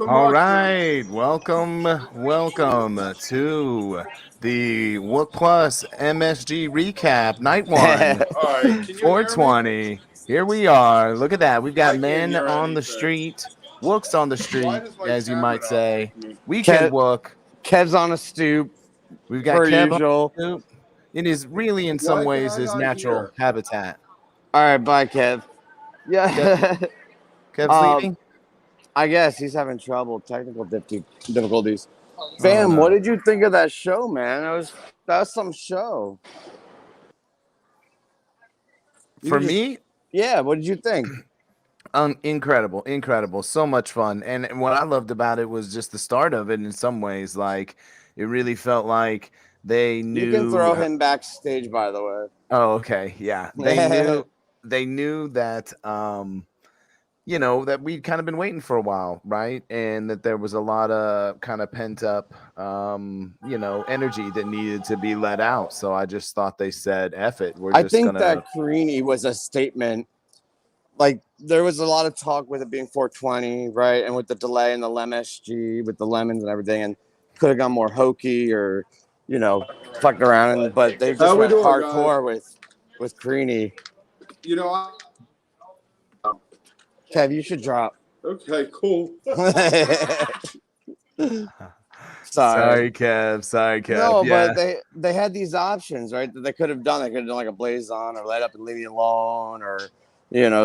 All right, welcome to the Wook Plus MSG recap, night one, 420. Here we are. Look at that. We've got men on the street, Wooks on the street, as you might say. Weekend Kev, Wook. Kev's on a stoop, We've got per Kev on usual. the stoop. It is really, in some ways, his natural habitat. All right, bye, Kev. Yeah. Kev's leaving. I guess he's having trouble, technical difficulties. Oh, Fam, no. what did you think of that show, man? That was some show. For me, yeah. What did you think? Incredible, so much fun. And what I loved about it was just the start of it. In some ways, like it really felt like they knew. You can throw him backstage, by the way. Oh, okay, yeah. They knew that that we'd kind of been waiting for a while, right? And that there was a lot of kind of pent up energy that needed to be let out. So I just thought they said, F it. I think that Carini was a statement. Like, there was a lot of talk with it being 420, right? And with the delay and the MSG, with the lemons and everything, and could have gone more hokey or, fucked around. But they just went hardcore with Carini. Kev, you should drop. Okay, cool. Sorry, Kev. No, yeah. But they had these options, right? That they could have done. They could have done like a blaze on or light up and leave me alone, or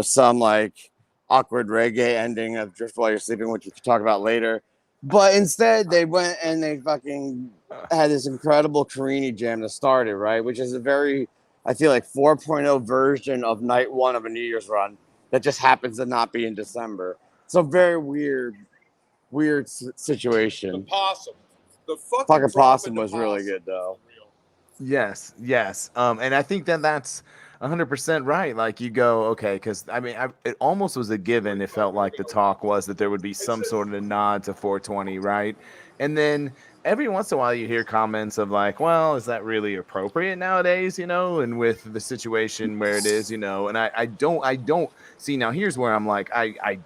some like awkward reggae ending of Drift While You're Sleeping, which we could talk about later. But instead, they went and they fucking had this incredible Carini jam that started, right? Which is a very, I feel like 4.0 version of night one of a New Year's run that just happens to not be in December. So very weird situation. The possum. The fucking possum was really good, though. Yes. And I think that's 100% right. Like, you go, okay, because I mean, it almost was a given. It felt like the talk was that there would be some sort of nod to 420, right? And then every once in a while you hear comments of like, well, is that really appropriate nowadays, and with the situation where it is, and I don't see. Now here's where I'm like, I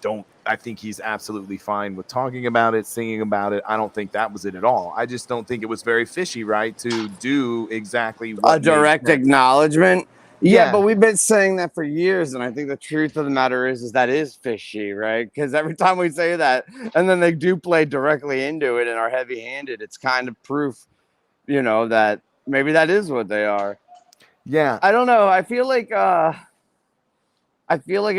think he's absolutely fine with talking about it, singing about it. I don't think that was it at all. I just don't think it was very fishy, right, to do exactly what a direct acknowledgement. Yeah, but we've been saying that for years, and I think the truth of the matter is that is fishy, right? Because every time we say that, and then they do play directly into it and are heavy-handed, it's kind of proof, that maybe that is what they are. Yeah, I don't know. I feel like it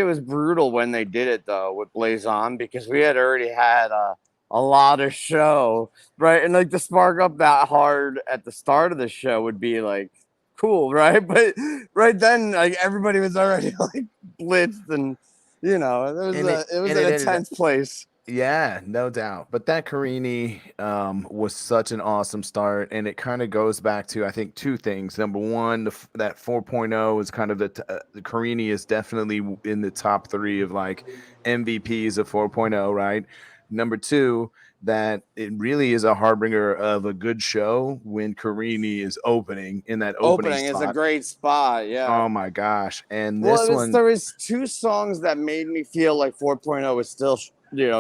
was brutal when they did it though with Blaze On, because we had already had a lot of show, right? And like to spark up that hard at the start of the show would be like cool, right? But right then, like everybody was already like blitzed, and it was an intense place. Yeah, no doubt. But that Carini was such an awesome start, and it kind of goes back to, I think, two things. Number one, that 4.0 is kind of the Carini is definitely in the top 3 of like MVPs of 4.0, right? Number two, that it really is a harbinger of a good show when Carini is opening in that opening spot. Is a great spot, yeah. Oh my gosh. And this one, there was 2 songs that made me feel like 4.0 was still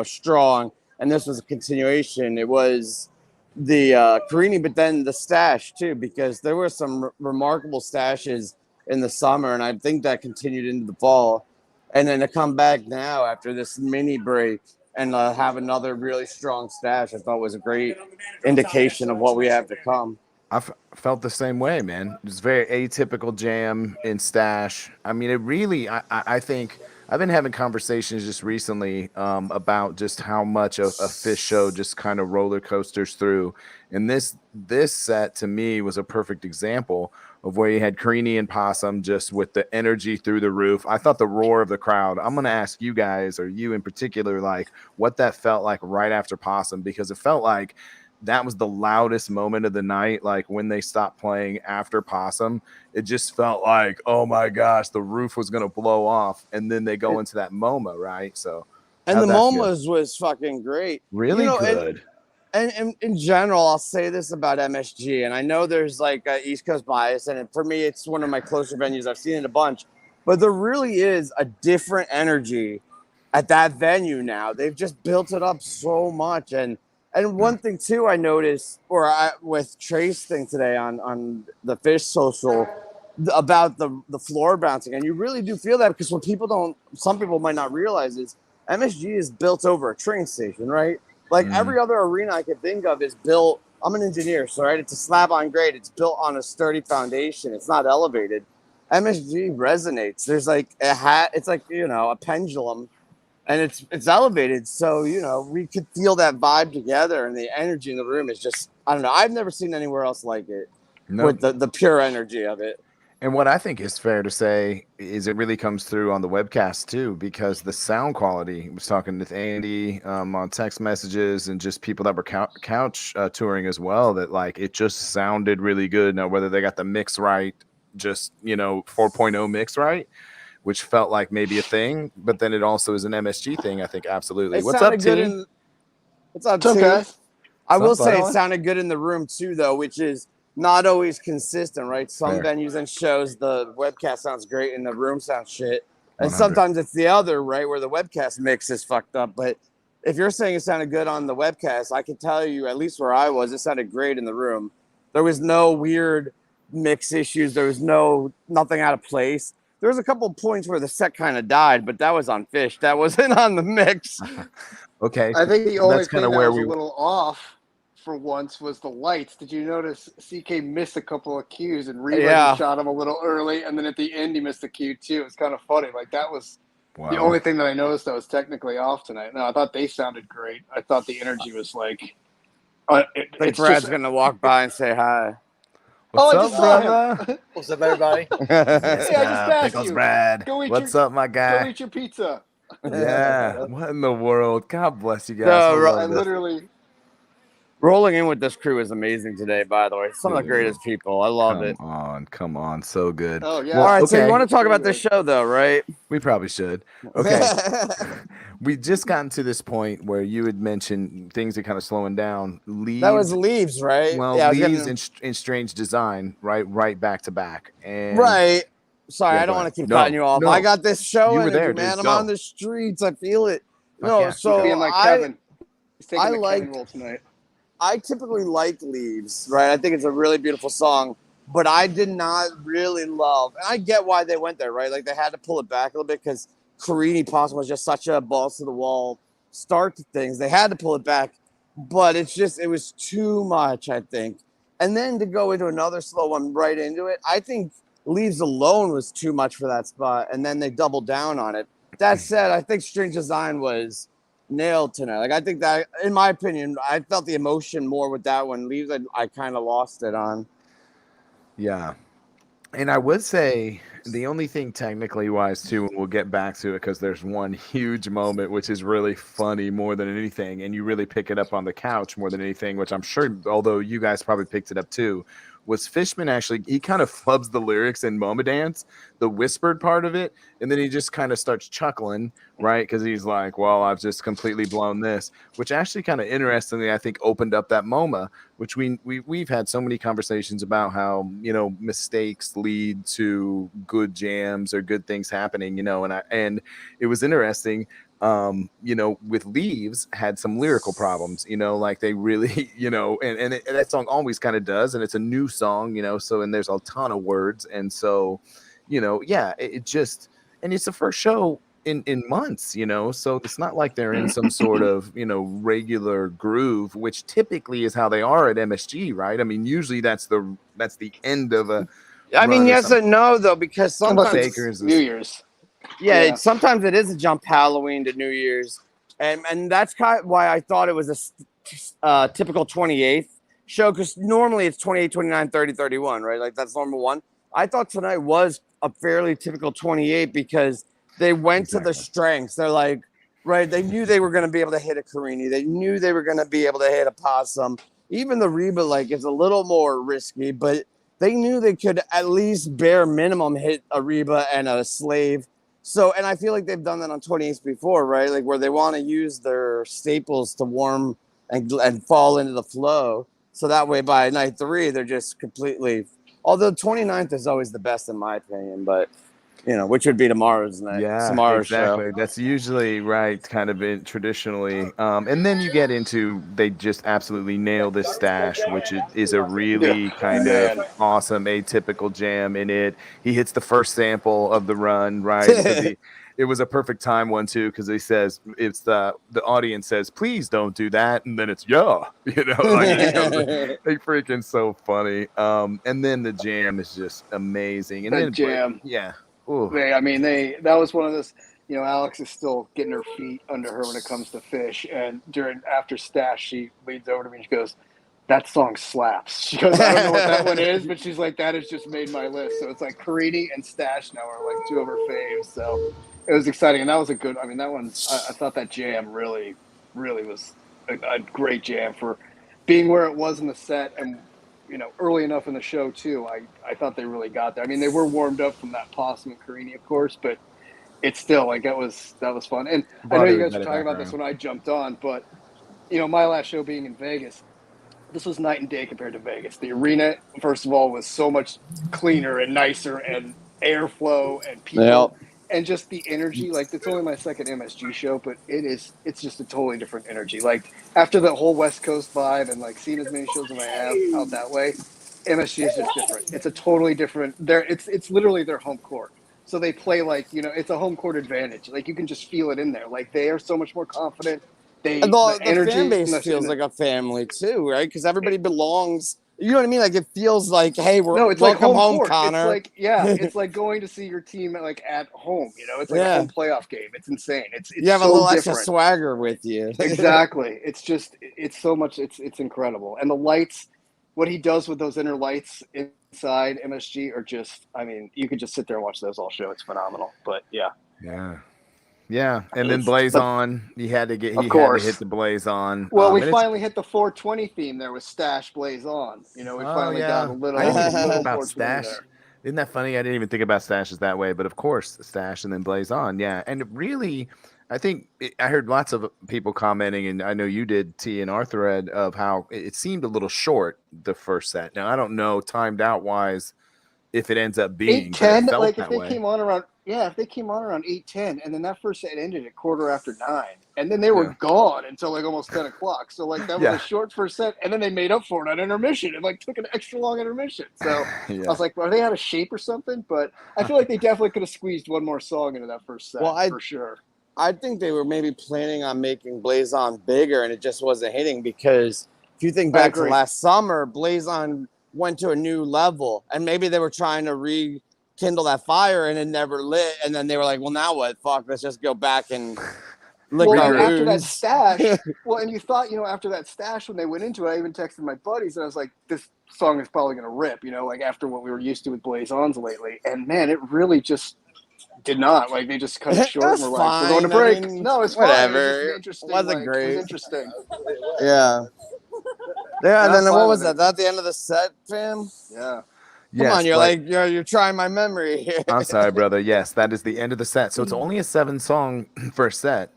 strong, and this was a continuation. It was the Carini, but then the stash too, because there were some remarkable stashes in the summer, and I think that continued into the fall. And then to come back now after this mini break and have another really strong stash, I thought was a great indication of what we have to come. I felt the same way, man. It was very atypical jam in stash. I mean, it really, I think I've been having conversations just recently about just how much a Phish show just kind of roller coasters through. And this set to me was a perfect example of where you had Carini and Possum just with the energy through the roof. I thought the roar of the crowd, I'm going to ask you guys, or you in particular, like what that felt like right after Possum, because it felt like that was the loudest moment of the night. Like when they stopped playing after Possum, it just felt like, oh my gosh, the roof was going to blow off. And then they go into that MoMA, right? So, and the MoMAs was fucking great. Really good. And in general, I'll say this about MSG, and I know there's like a East Coast bias, and for me, it's one of my closer venues. I've seen it a bunch, but there really is a different energy at that venue now. They've just built it up so much. And one thing too, I noticed, with Trace thing today on the Phish social about the floor bouncing, and you really do feel that because some people might not realize is MSG is built over a train station, right? Like every other arena I could think of is built. I'm an engineer, so right, it's a slab on grade. It's built on a sturdy foundation. It's not elevated. MSG resonates. There's like it's like a pendulum, and it's elevated. So we could feel that vibe together, and the energy in the room is just I don't know. I've never seen anywhere else like it with the pure energy of it. And what I think is fair to say is it really comes through on the webcast too, because the sound quality. I was talking with Andy on text messages and just people that were couch touring as well. That like it just sounded really good. Now whether they got the mix right, just 4.0 mix right, which felt like maybe a thing, but then it also is an MSG thing. I think absolutely. What's up, team? What's up, What's up, guys? I will say it sounded good in the room too, though, which is not always consistent, right? Some Fair. venues and shows the webcast sounds great and the room sounds shit, and 100. sometimes it's the other, right, where the webcast mix is fucked up. But if you're saying it sounded good on the webcast, I can tell you, at least where I was, it sounded great in the room. There was no weird mix issues. There was nothing out of place. There was a couple of points where the set kind of died, but that was on Phish. That wasn't on the mix. Okay, I think the only that's thing kind that of where was we a little off for once was the lights. Did you notice CK missed a couple of cues and Reba shot him a little early, and then at the end he missed a cue too? It's kind of funny. Like that was the only thing that I noticed that was technically off tonight. No, I thought they sounded great. I thought the energy was like. Brad's gonna walk by and say hi. What's up, brother? What's up, everybody? Yes, Hey, I just passed Pickles you. Brad. Go eat What's up, my Go guy? eat your pizza. Yeah. What in the world? God bless you guys. So, I literally. Rolling in with this crew is amazing today, by the way. Some of the greatest people. I love it. Come on. So good. Oh, yeah. All right, so okay. you want to talk about this show, though, right? We probably should. Okay. We just gotten to this point where you had mentioned things are kind of slowing down. That was Leaves, right? Well, yeah, Leaves in Strange Design, right back to back. And right. Sorry, Yeah, I don't go want ahead. to keep No, cutting you off. no. I got this show You were energy, there, man. dude. I'm Go. on the streets. I feel it. Fuck No, yeah. so Being like Kevin. He's taking the like- Kevin role tonight. I typically like Leaves, right? I think it's a really beautiful song, but I did not really love, and I get why they went there, right? Like they had to pull it back a little bit because Carini Possum was just such a balls to the wall start to things. They had to pull it back, but it was too much, I think. And then to go into another slow one right into it, I think Leaves alone was too much for that spot, and then they doubled down on it. That said, I think Strange Design was nailed tonight. Like I think that, in my opinion, I felt the emotion more with that one. Leaves, I kind of lost it on. Yeah. And I would say the only thing technically wise too, and we'll get back to it because there's one huge moment which is really funny more than anything, and you really pick it up on the couch more than anything, which I'm sure, although you guys probably picked it up too, was Fishman actually, he kind of flubs the lyrics in Moma Dance, the whispered part of it, and then he just kind of starts chuckling, right? Because he's like, well, I've just completely blown this, which actually kind of interestingly, I think, opened up that MoMA, which we've had so many conversations about how, mistakes lead to good jams or good things happening, and it was interesting. With Leaves had some lyrical problems, like they really, and that song always kind of does, and it's a new song, so, and there's a ton of words, and so, it just, and it's the first show in months, so it's not like they're in some sort of, regular groove, which typically is how they are at MSG, right? I mean, usually that's the end of a. I mean, yes and no, though, because sometimes Bakers New Year's. Yeah, sometimes it is a jump Halloween to New Year's, and that's kind of why I thought it was a typical 28th show, because normally it's 28, 29, 30, 31, right? Like that's normal one. I thought tonight was a fairly typical 28 because they went to the strengths. They're like, right, they knew they were going to be able to hit a Carini. They knew they were going to be able to hit a Possum. Even the Reba, like, is a little more risky, but they knew they could at least bare minimum hit a Reba and a Slave. So, and I feel like they've done that on 28s before, right? Like where they want to use their staples to warm and fall into the flow. So that way by night 3, they're just completely, although 29th is always the best in my opinion, but which would be tomorrow's night. Yeah, Tomorrow's exactly. show. That's usually right, kind of traditionally. And then you get into they just absolutely nail this stash, which is a really kind of awesome atypical jam in it. He hits the first sample of the run, right? So it was a perfect time one too, because he says it's the audience says, please don't do that, and then it's like it comes they freaking so funny. And then the jam is just amazing. And then jam. Yeah. That was one of those, Alex is still getting her feet under her when it comes to Phish. And after Stash, she leans over to me and she goes, that song slaps. She goes, I don't know what that one is, but she's like, that has just made my list. So it's like Carini and Stash now are like two of her faves. So it was exciting. And that was that one, I thought that jam really, really was a great jam for being where it was in the set and, early enough in the show too. I thought they really got there. I mean, they were warmed up from that Possum and Carini, of course, but it's still like that was fun. And I know you guys were talking about this when I jumped on, but my last show being in Vegas, this was night and day compared to Vegas. The arena, first of all, was so much cleaner and nicer and airflow and people and just the energy. Like, it's only my second MSG show, but it's just a totally different energy. Like, after the whole West Coast vibe and like seeing as many shows as I have out that way, MSG is just different. It's a totally different. It's literally their home court. So they play like, it's a home court advantage. Like, you can just feel it in there. Like, they are so much more confident. The fan base feels like a family too, right? Because everybody belongs. You know what I mean? Like, it feels like, hey, it's welcome like home, Connor. It's like, it's like going to see your team at home. It's like a home playoff game. It's insane. It's you have so a little different. extra swagger with you. Exactly. It's so much. It's incredible. And the lights, what he does with those inner lights inside MSG are just. I mean, you could just sit there and watch those all show. It's phenomenal. But yeah. Yeah, and then Blaze On. He had to hit the Blaze On. Well, we finally hit the 420 theme there with Stash Blaze On. We finally got a little. I didn't think about Stash. Isn't that funny? I didn't even think about Stashes that way, but of course, Stash and then Blaze On. Yeah, and really, I think I heard lots of people commenting, and I know you did, T, in our thread, of how it seemed a little short the first set. Now I don't know timed out wise if it ends up being 8:10. Like if they came on around. Yeah, if they came on around 8:10, and then that first set ended at 9:15, and then they were gone until like almost 10 o'clock. So like that was a short first set, and then they made up for it on intermission and like took an extra long intermission. So I was like, are they out of shape or something? But I feel like they definitely could have squeezed one more song into that first set for sure. I think they were maybe planning on making Blaze On bigger, and it just wasn't hitting because if you think back to last summer, Blaze On went to a new level, and maybe they were trying to rekindle that fire and it never lit, and then they were like, well, now what? Fuck, let's just go back and lick our wounds. After that Stash, and you thought, after that Stash, when they went into it, I even texted my buddies and I was like, this song is probably gonna rip, like after what we were used to with Blaze Ons lately. And man, it really just did not. Like, they just cut it short and we're like, we're going to break. No, it's whatever. It was wasn't great. It was interesting. Yeah, and then what was that? That the end of the set, fam? Yeah. Come on, you're trying my memory here. I'm sorry, brother. Yes, that is the end of the set. So it's only a 7-song first set,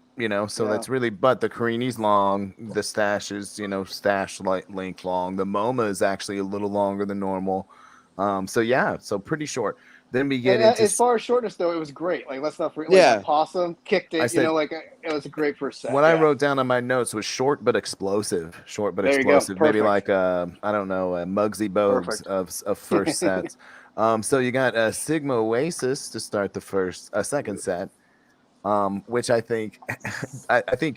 so that's really, but the Carini's long, the Stash is, Stash length long. The MoMA is actually a little longer than normal. So pretty short. Then we get into... As far as shortness, though, it was great. Like, let's not forget, Possum kicked it, it was a great first set. What I wrote down on my notes was short but explosive. Short but explosive. Maybe like, I don't know, Muggsy Bogues of first sets. So you got Sigma Oasis to start the second set, which I think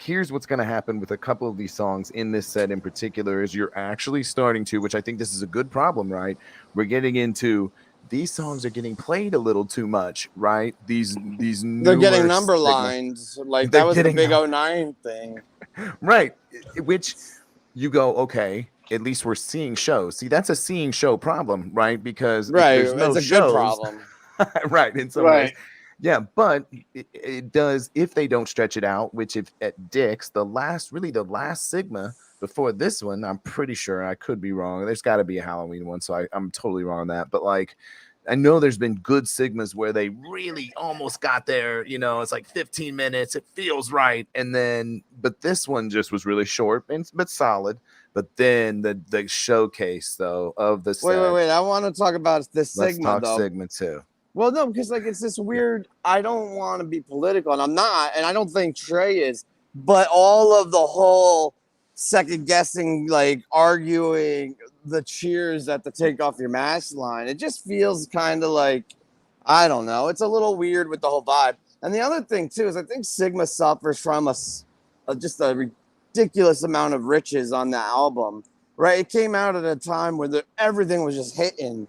here's what's going to happen with a couple of these songs in this set in particular is you're actually starting to, which I think this is a good problem, right? We're getting into... These songs are getting played a little too much, right? These they're getting number lines. Like, that was the big 09 thing. Right. Which you go, okay, at least we're seeing shows. See, that's a seeing show problem, right? Because there's no it's a shows, good problem. Right, in some ways. Yeah, but it does, if they don't stretch it out, which if at Dick's, the last Sigma before this one, I'm pretty sure, I could be wrong. There's got to be a Halloween one, so I'm totally wrong on that. But like, I know there's been good Sigmas where they really almost got there. It's like 15 minutes. It feels right. And then, but this one just was really short but solid. But then the showcase, though, of the set. Wait. I want to talk about this Sigma, Let's talk Sigma, too. Well, no, because like it's this weird. I don't want to be political, and I'm not, and I don't think Trey is. But all of the whole second guessing, like arguing the cheers at the take off your mask line, it just feels kind of like I don't know. It's a little weird with the whole vibe. And the other thing too is I think Sigma suffers from just a ridiculous amount of riches on that album. Right? It came out at a time where everything was just hitting.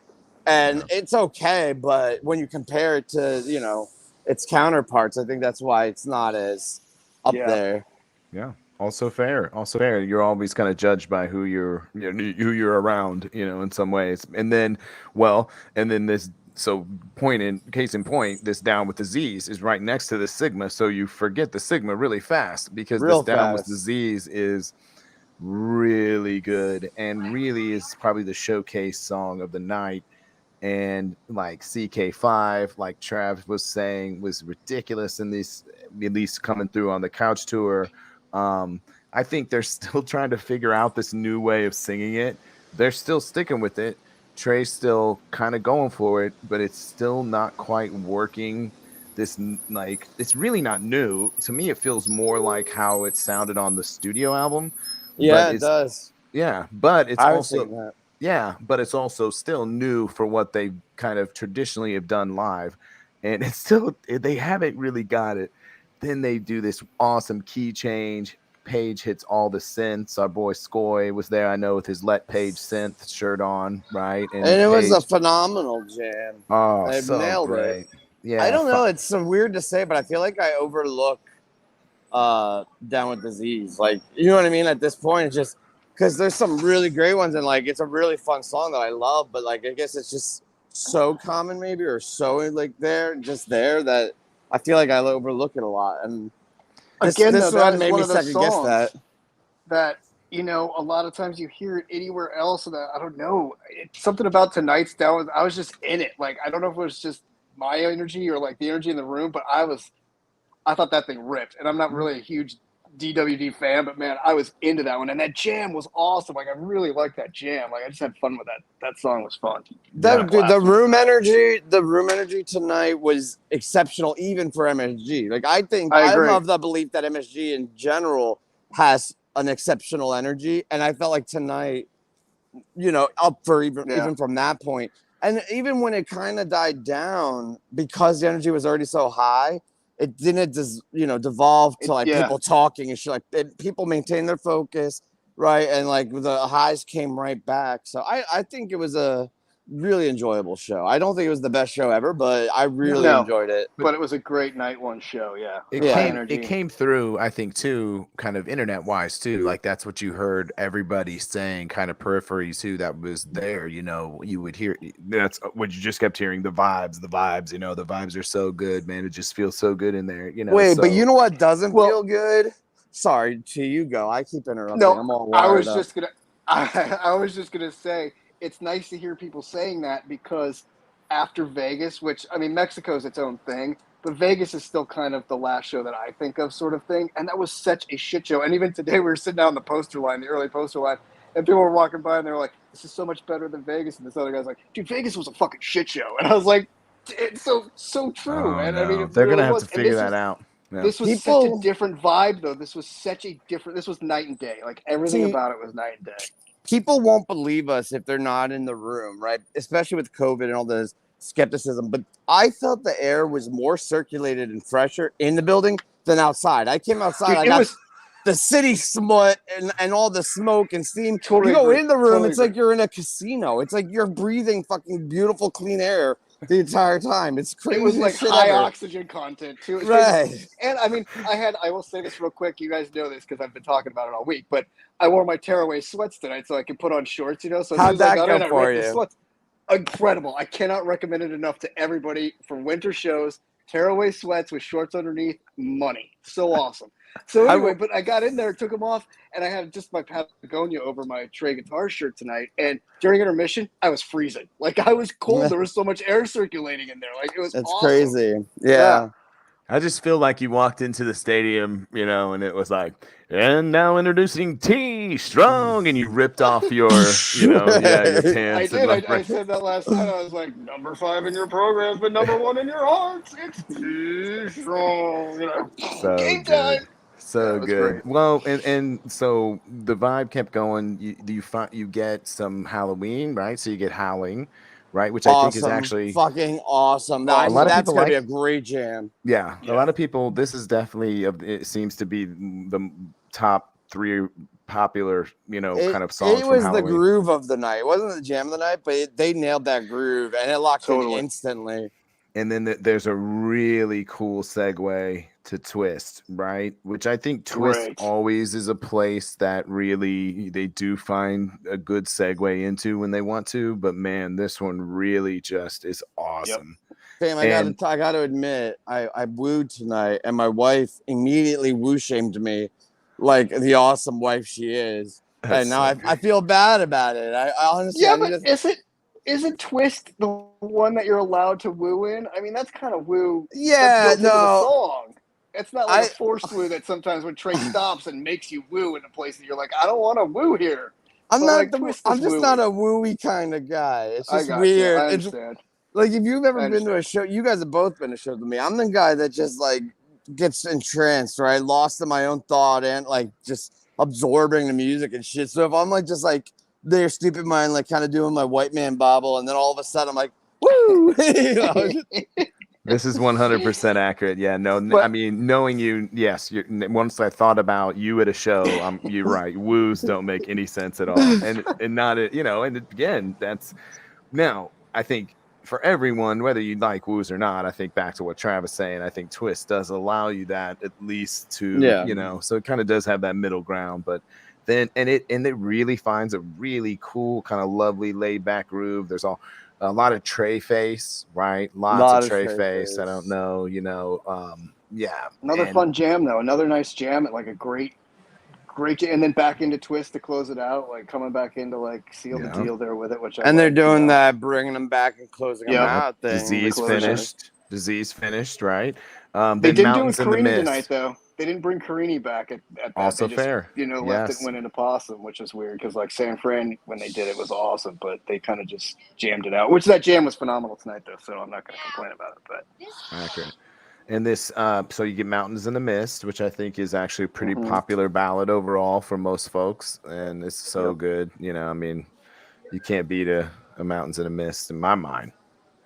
And it's okay, but when you compare it to, its counterparts, I think that's why it's not as up there. Yeah. Also fair. Also fair. You're always kind of judged by who you're around, in some ways. And then, this. So case in point, this Down with the Z's is right next to the Sigma. So you forget the Sigma really fast because this Down with the Z's is really good and really is probably the showcase song of the night. And like CK5, like Trav was saying, was ridiculous in these, at least coming through on the Couch tour. I think they're still trying to figure out this new way of singing it. They're still sticking with it. Trey's still kind of going for it, but it's still not quite working. It's really not new. To me, it feels more like how it sounded on the studio album. Yeah, it does. Yeah, but it's also... Yeah, but it's also still new for what they kind of traditionally have done live. And it's still, they haven't really got it. Then they do this awesome key change. Page hits all the synths. Our boy Skoy was there, I know, with his Let Page synth shirt on, right? And it was a phenomenal jam. Oh, so nailed great. It. Yeah, I don't know. It's so weird to say, but I feel like I overlook Down with the Z's. Like, you know what I mean? At this point, it's just... Because there's some really great ones, and like it's a really fun song that I love, but like I guess it's just so common, maybe, or so like there that I feel like I overlook it a lot. And this one made me second guess that. That a lot of times you hear it anywhere else, and I don't know. It's something about tonight's Down. I was just in it. Like I don't know if it was just my energy or like the energy in the room, but I thought that thing ripped, and I'm not really a huge DWD fan, but man, I was into that one, and that jam was awesome. Like I really liked that jam. Like I just had fun with that. That song was fun. The room energy tonight was exceptional, even for MSG. Like I love the belief that MSG in general has an exceptional energy, and I felt like tonight, up for even from that point, and even when it kind of died down because the energy was already so high. It didn't, devolve to like people talking and shit. Like people maintained their focus, right? And like the highs came right back. So I think it was a really enjoyable show. I don't think it was the best show ever, but I really enjoyed it. But it was a great night one show. Yeah, it came through. I think too, kind of internet wise too. Like that's what you heard everybody saying, kind of peripheries too. That was there. You would hear. That's what you just kept hearing. The vibes. The vibes are so good, man. It just feels so good in there. Wait, but you know what doesn't feel good? Sorry, you go. I keep interrupting. No, I'm all I was just gonna say. It's nice to hear people saying that because after Vegas, which, I mean, Mexico's its own thing, but Vegas is still kind of the last show that I think of sort of thing. And that was such a shit show. And even today we were sitting down the poster line, the early poster line, and people were walking by and they were like, this is so much better than Vegas. And this other guy's like, dude, Vegas was a fucking shit show. And I was like, it's so true. And I mean, they're going to have to figure that out. Yeah. This was such a different vibe, though. This was night and day. Like everything about it was night and day. People won't believe us if they're not in the room, right? Especially with COVID and all this skepticism. But I felt the air was more circulated and fresher in the building than outside. I came outside. I got the city smut and all the smoke and steam. You go in the room, it's like you're in a casino. It's like you're breathing fucking beautiful, clean air the entire time. It's crazy. It was like high oxygen content too. Right. And I mean, I will say this real quick. You guys know this because I've been talking about it all week, but I wore my tearaway sweats tonight so I could put on shorts, So how'd that go for you? Incredible. I cannot recommend it enough to everybody for winter shows. Tearaway sweats with shorts underneath, money. So awesome. So anyway, but I got in there, took them off, and I had just my Patagonia over my Trey guitar shirt tonight. And during intermission, I was freezing. Like I was cold. There was so much air circulating in there. Like it was. That's awesome. Crazy. Yeah. I just feel like you walked into the stadium, you know, and it was like, and now introducing T Strong, and you ripped off your, you know, your pants. I did. I said that last night. I was like, number 5 in your program, but number 1 in your hearts. It's T Strong. You know, So game good. time. So was good. great. Well, and so the vibe kept going. You get some Halloween, right? So you get Howling, right? Which I think is actually fucking awesome. a lot of That's people gonna be like. a great jam. Yeah, a lot of people. This is definitely it seems to be the top 3 popular, kind of songs It from was the Halloween. groove of the night. It wasn't the jam of the night, but they nailed that groove and it locked in instantly. And then there's a really cool segue to Twist, right? Which I think Twist always is a place that really they do find a good segue into when they want to. But man, this one really just is awesome. Fam, I gotta admit, I wooed tonight, and my wife immediately woo shamed me, like the awesome wife she is. And now I feel bad about it. I honestly, but isn't Twist the one that you're allowed to woo in? I mean, that's kind of woo. Yeah, that's built into the no. song. It's not like a forced woo that sometimes when Trey stops and makes you woo in a place that you're like, I don't want to woo here. I'm just not a wooey kind of guy. It's just weird. I understand. Like if you've ever been to a show, you guys have both been to shows with me. I'm the guy that just like gets entranced, right? Lost in my own thought and like just absorbing the music and shit. So if I'm like just like their stupid mind, like kind of doing my white man bobble, and then all of a sudden I'm like, woo! This is 100% accurate. Yeah, no, I mean, knowing you, yes. Once I thought about you at a show, you're right. Woos don't make any sense at all, and not and again, that's now I think for everyone, whether you like woos or not, I think back to what Travis saying, I think Twist does allow you that at least to so it kind of does have that middle ground, but. Then it really finds a really cool kind of lovely laid back groove. There's a lot of Trey face, right? Lots of Trey face. I don't know, Another fun jam though. Another nice jam at like a great jam, and then back into Twist to close it out, like coming back into like seal the deal there with it. They're doing that, bringing them back and closing them out thing. Disease finished, right? They didn't do it with Carini tonight though. They didn't bring Carini back at that. Also they just, fair. Left it and went into Possum, which is weird because like San Fran, when they did it, was awesome, but they kind of just jammed it out. Which that jam was phenomenal tonight though, so I'm not going to complain about it. But accurate. And this, so you get Mountains in the Mist, which I think is actually a pretty popular ballad overall for most folks, and it's so good. I mean, you can't beat a Mountains in the Mist in my mind.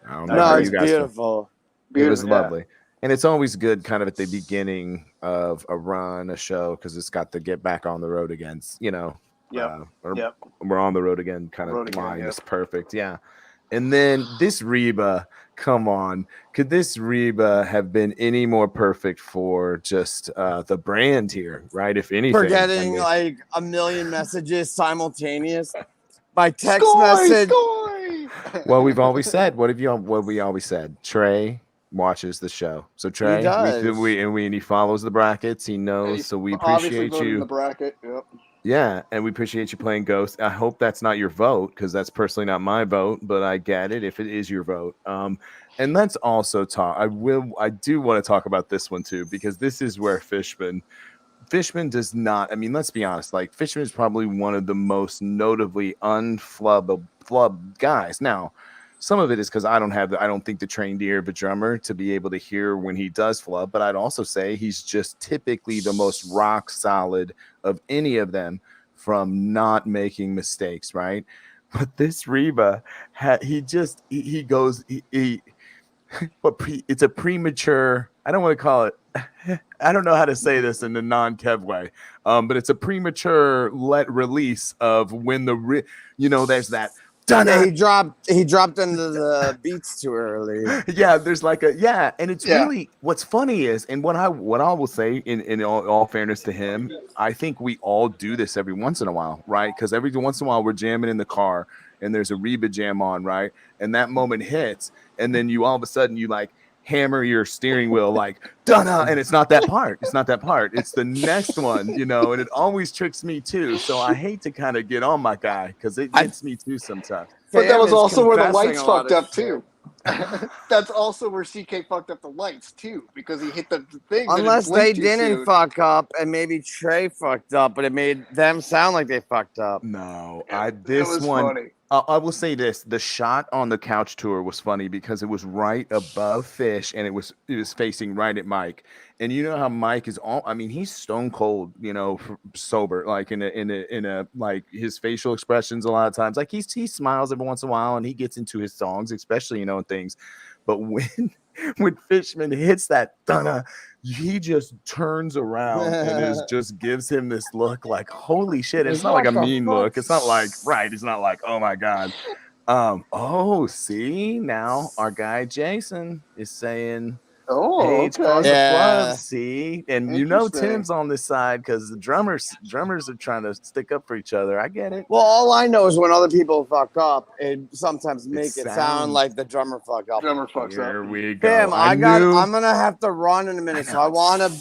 I don't know. No, it's beautiful. It was lovely. And it's always good kind of at the beginning of a run, a show, because it's got to get back on the road again, we're on the road again kind of line. It's perfect. Yeah. And then this Reba, come on. Could this Reba have been any more perfect for just the brand here, right? If anything. For getting like a million messages simultaneous by text message. Well, we've always said, what we always said? Trey watches the show, so Trey, he does. And he follows the brackets. He knows, so we appreciate you. In the bracket, yep. Yeah, and we appreciate you playing Ghost. I hope that's not your vote because that's personally not my vote, but I get it if it is your vote. And let's also talk. I do want to talk about this one too because this is where Fishman does not. I mean, let's be honest. Like Fishman is probably one of the most notably unflubbed guys. Now. Some of it is because I don't think the trained ear of a drummer to be able to hear when he does flub, but I'd also say he's just typically the most rock solid of any of them from not making mistakes, right? But this Reba, he goes, it's a premature, I don't want to call it, I don't know how to say this in the non-Kev way, but it's a premature release of when there's that, yeah, he dropped into the beats too early. Yeah, there's and it's really what's funny is, and what I will say in all fairness to him, I think we all do this every once in a while, right? Because every once in a while we're jamming in the car and there's a Reba jam on, right? And that moment hits, and then you all of a sudden you like hammer your steering wheel like da-da, and it's not that part. It's the next one, and it always tricks me too. So I hate to kind of get on my guy because it gets me too sometimes. But that was also where the lights fucked up too. That's also where CK fucked up the lights too, because he hit the thing. Unless they didn't fuck up, and maybe Trey fucked up, but it made them sound like they fucked up. No, That was funny. I will say this: the shot on the couch tour was funny because it was right above Phish, and it was facing right at Mike. And you know how Mike is all, I mean, he's stone cold, you know, sober, like in a like his facial expressions a lot of times, like he smiles every once in a while and he gets into his songs, especially, you know, and things. But when Fishman hits that dunna, he just turns around and just gives him this look like, holy shit. It's not like a mean look. It's not like, right. It's not like, oh my God. Oh, see, now our guy Jason is saying, Page calls the club, see, and you know Tim's on this side because the drummers are trying to stick up for each other. I get it. Well, all I know is when other people fuck up, it sometimes make it sound like the drummer fucked up. Drummer fucks up. Here we go. Bam, I'm gonna have to run in a minute, so I wanna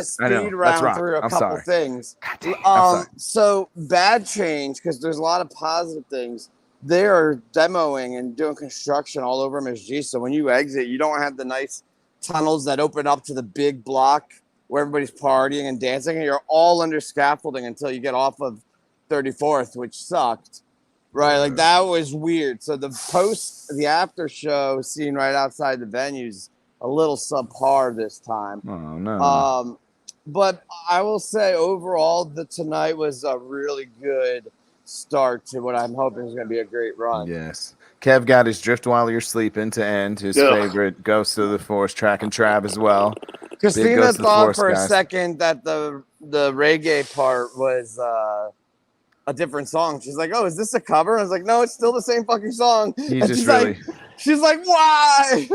speed round through a couple things. So Bad Change, because there's a lot of positive things. They are demoing and doing construction all over MSG. So when you exit, you don't have the nice tunnels that open up to the big block where everybody's partying and dancing, and you're all under scaffolding until you get off of 34th, which sucked, right? Like that was weird. So the after show scene right outside the venue's a little subpar this time. Oh no. But I will say overall tonight was a really good start to what I'm hoping is going to be a great run. Yes. Kev got his Drift While You're Sleeping to end, his favorite Ghost of the Forest track, and Trav as well. Christina thought for a second that the reggae part was a different song. She's like, oh, is this a cover? I was like, no, it's still the same fucking song. She's like, why?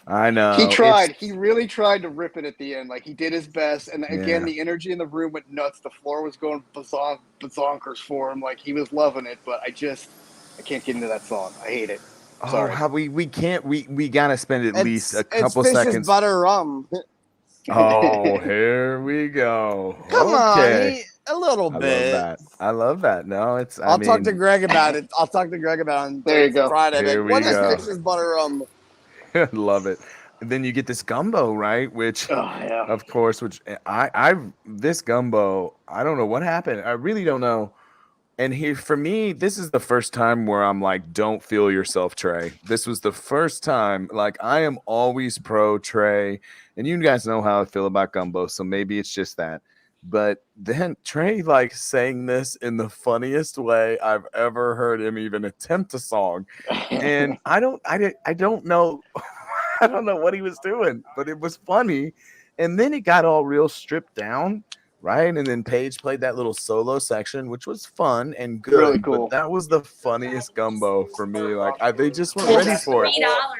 I know. He tried. He really tried to rip it at the end. Like, he did his best. And again, the energy in the room went nuts. The floor was going bazonkers for him. Like, he was loving it. But I can't get into that song. I hate it. Sorry. How we can't. We got to spend at least a couple seconds. Butter rum. Oh, here we go. Come on. A little bit. I love that. No, it's. I'll talk to Greg about it. I'll talk to Greg about it on Friday. What is Fish's butter rum? Love it. And then you get this gumbo, right? Which, of course, this gumbo, I don't know what happened. I really don't know. And here, for me, this is the first time where I'm like, don't feel yourself, Trey. This was the first time. Like, I am always pro Trey. And you guys know how I feel about gumbo. So maybe it's just that. But then Trey like sang this in the funniest way I've ever heard him even attempt a song. And I don't know. I don't know what he was doing, but it was funny. And then it got all real stripped down, right? And then Paige played that little solo section, which was fun and good. Really cool. But that was the funniest gumbo for me. Like they just weren't ready for it.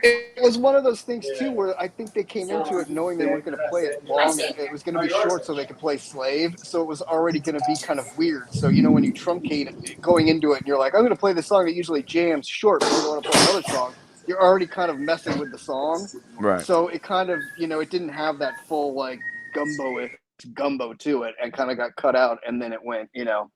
It was one of those things too, where I think they came into it knowing they weren't going to play it long. It was going to be short, so they could play Slave. So it was already going to be kind of weird. So you know, when you truncate it, going into it, and you're like, I'm going to play the song that usually jams short, but you want to play another song. You're already kind of messing with the song, right? So it kind of, you know, it didn't have that full like gumbo to it, and kind of got cut out, and then it went, you know.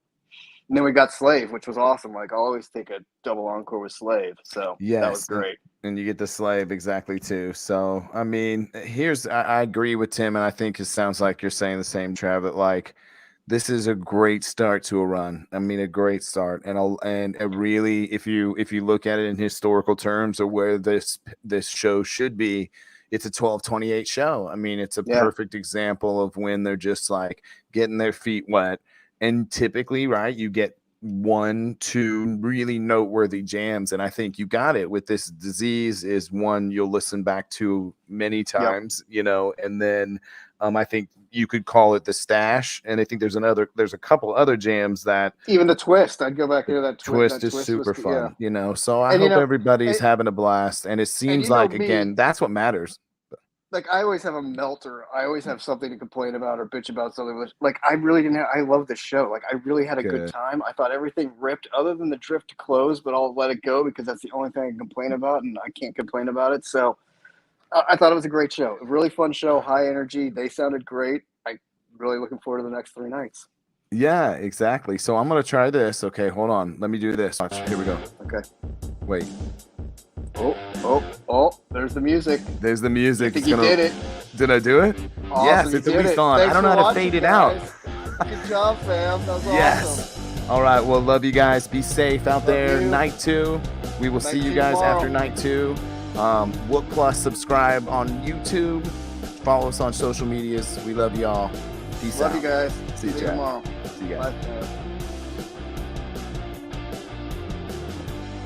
And then we got Slave, which was awesome. Like, I always take a double encore with Slave. So that was great. And you get the Slave exactly too. So, I mean, I agree with Tim. And I think it sounds like you're saying the same, Trav, that like, this is a great start to a run. I mean, a great start. And really, if you look at it in historical terms of where this show should be, it's a 12:28 show. I mean, it's a perfect example of when they're just like getting their feet wet. And typically, right, you get 1-2 really noteworthy jams. And I think you got it with This Disease is one you'll listen back to many times, you know, and then I think you could call it The Stash. And I think there's a couple other jams that even the Twist. I'd go back to that Twist is super fun, you know. So I hope everybody's having a blast. And it seems like, again, that's what matters. Like, I always have a melter. I always have something to complain about or bitch about something. Like, I really didn't I love the show. Like, I really had a good time. I thought everything ripped other than the drift to close, but I'll let it go because that's the only thing I can complain about, and I can't complain about it. So I thought it was a great show. A really fun show, high energy. They sounded great. I'm really looking forward to the next 3 nights. Yeah, exactly. So I'm going to try this. Okay, hold on. Let me do this. Watch. Here we go. Okay. Wait. Oh, there's the music. There's the music. I think you did it. Did I do it? Awesome, Yes, you it's at did least it. on. Thanks I don't know for how to watching, fade it out. guys. Good job, fam. That was Yes. awesome. All right. Well, love you guys. Be safe out there. you. Night 2. We will see Night you 2 guys tomorrow. after night 2. Wook Plus, subscribe on YouTube. Follow us on social medias. We love y'all. Peace out. Love you guys. See you, See you chat. tomorrow. See you guys. Bye, fam.